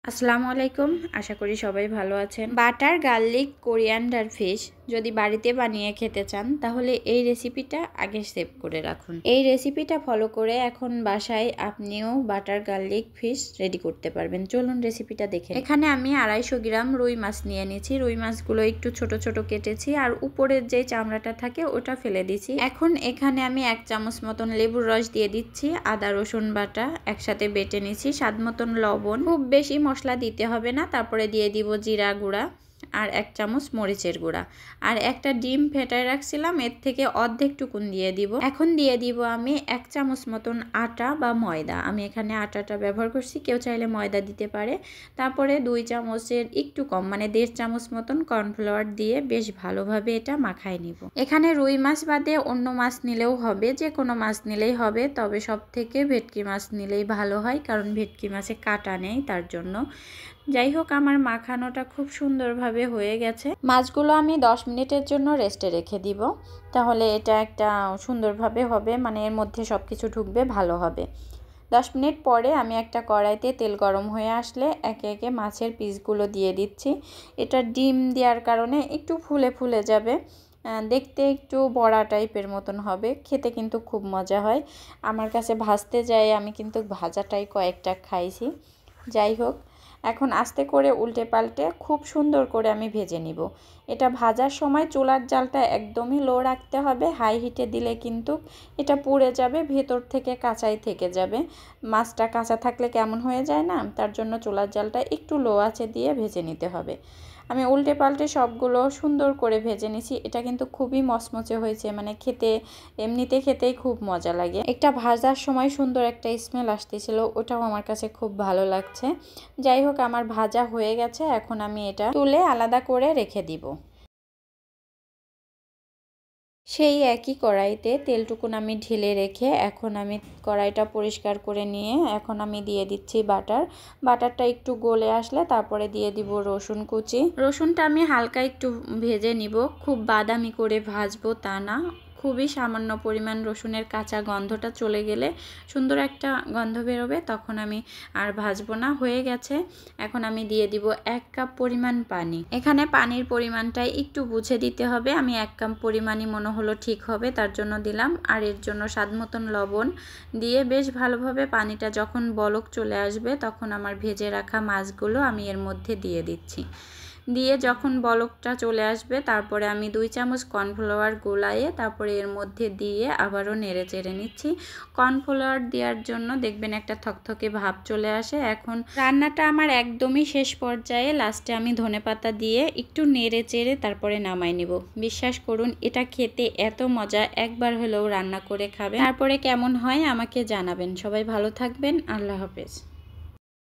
আসসালামু আলাইকুম, আশা করি সবাই ভালো আছেন। বাটার গার্লিক কোরিয়ান্ডার ফিশ যদি বাড়িতে বানিয়ে খেতে চান তাহলে এই রেসিপিটা আগে সেভ করে রাখুন। এই রেসিপিটা ফলো করে এখন বাসায় আপনিও বাটার গার্লিক ফিশ রেডি করতে পারবেন। চলুন রেসিপিটা দেখে। এখানে আমি 250 গ্রাম রুই মাছ নিয়ে নিয়েছি। রুই মাছগুলো একটু ছোট ছোট কেটেছি আর উপরের যে চামড়াটা থাকে ওটা ফেলে দিয়েছি। এখন এখানে আমি 1 চামচ মতন লেবুর রস দিয়ে দিচ্ছি। আদা রসুন বাটা একসাথে বেটে নিয়েছি, স্বাদ মতন লবণ, খুব বেশি মশলা দিতে হবে না। তারপরে দিয়ে দিব জিরা গুঁড়া আর 1 চামচ মরিচের গুঁড়া আর একটা ডিম ফেটায় রাখছিলাম, এর থেকে অর্ধেক টুকুন দিয়ে দিব। এখন দিয়ে দিব আমি 1 চামচ মতন আটা বা ময়দা। আমি এখানে আটাটা ব্যবহার করছি, কেউ চাইলে ময়দা দিতে পারে। তারপরে 2 চামচের একটু কম মানে 1.5 চামচ মতন কর্নফ্লাওয়ার দিয়ে বেশ ভালোভাবে এটা মাখায় নিব। এখানে রুই মাছ বাদে অন্য মাছ নিলেও হবে, যে কোনো মাছ নিলেই হবে, তবে সব থেকে ভেটকি মাছ নিলেই ভালো হয়, কারণ ভেটকি মাছে কাঁটা নেই তার জন্য। যাই হোক, আমার মাখানোটা খুব সুন্দরভাবে হয়ে গেছে। মাছগুলো আমি 10 মিনিটের জন্য রেস্টে রেখে দিব, তাহলে এটা একটা সুন্দরভাবে হবে, মানে এর মধ্যে সব কিছু ঢুকবে, ভালো হবে। 10 মিনিট পরে আমি একটা কড়াইতে তেল গরম হয়ে আসলে একে একে মাছের পিসগুলো দিয়ে দিচ্ছি। এটা ডিম দেওয়ার কারণে একটু ফুলে ফুলে যাবে, দেখতে একটু বড়া টাইপের মতন হবে, খেতে কিন্তু খুব মজা হয়। আমার কাছে ভাজতে যায়, আমি কিন্তু ভাজাটাই কয়েকটা খাইছি। যাই হোক, এখন আস্তে করে উল্টে পাল্টে খুব সুন্দর করে আমি ভেজে নিব। এটা ভাজার সময় চুলার জালটা একদমই লো রাখতে হবে, হাই হিটে দিলে কিন্তু এটা পুড়ে যাবে, ভেতর থেকে কাঁচাই থেকে যাবে। মাছটা কাঁচা থাকলে কেমন হয়ে যায় না, তার জন্য চুলার জালটা একটু লো আঁচে দিয়ে ভেজে নিতে হবে। আমি উল্টে পাল্টে সবগুলো সুন্দর করে ভেজে নিছি। এটা কিন্তু খুবই মচমচে হয়েছে, মানে এমনিতে খেতেই খুব মজা লাগে। একটা ভাজার সময় সুন্দর একটা স্মেল আসতেছিল, ওটাও আমার কাছে খুব ভালো লাগছে। যাই হোক, আমার ভাজা হয়ে গেছে, এখন আমি এটা তুলে আলাদা করে রেখে দিব। সেই একই কড়াইতে তেলটুকুন আমি ঢেলে রেখে এখন আমি কড়াইটা পরিষ্কার করে নিয়ে এখন আমি দিয়ে দিচ্ছি বাটারটা একটু গলে আসলে তারপরে দিয়ে দিব রসুন কুচি। রসুনটা আমি হালকা একটু ভেজে নিব, খুব বাদামি করে ভাজবো তা না, খুবই সামান্য পরিমাণ রসুনের কাঁচা গন্ধটা চলে গেলে সুন্দর একটা গন্ধ বেরোবে, তখন আমি আর ভাজবো না। হয়ে গেছে, এখন আমি দিয়ে দিব 1 কাপ পরিমাণ পানি। এখানে পানির পরিমাণটা একটু বুঝে দিতে হবে, আমি 1 কাপ পরিমাণই মনে হলো ঠিক হবে, তার জন্য দিলাম। আর এর জন্য স্বাদ মতন লবণ দিয়ে বেশ ভালোভাবে পানিটা যখন বলক চলে আসবে তখন আমার ভেজে রাখা মাছগুলো আমি এর মধ্যে দিয়ে দিচ্ছি। দিয়ে যখন বলকটা চলে আসবে তারপরে আমি 2 চামচ কর্নফ্লাওয়ার গোলায়ে তারপরে এর মধ্যে দিয়ে আবারও নেড়ে চেড়ে নিচ্ছি। কর্নফ্লাওয়ার দেওয়ার জন্য দেখবেন একটা থকথকে ভাব চলে আসে। এখন রান্নাটা আমার একদমই শেষ পর্যায়ে, লাস্টে আমি ধনেপাতা দিয়ে একটু নেড়ে চেড়ে তারপরে নামাই নিব। বিশ্বাস করুন, এটা খেতে এত মজা, একবার হলেও রান্না করে খাবেন, তারপরে কেমন হয় আমাকে জানাবেন। সবাই ভালো থাকবেন, আল্লাহ হাফেজ।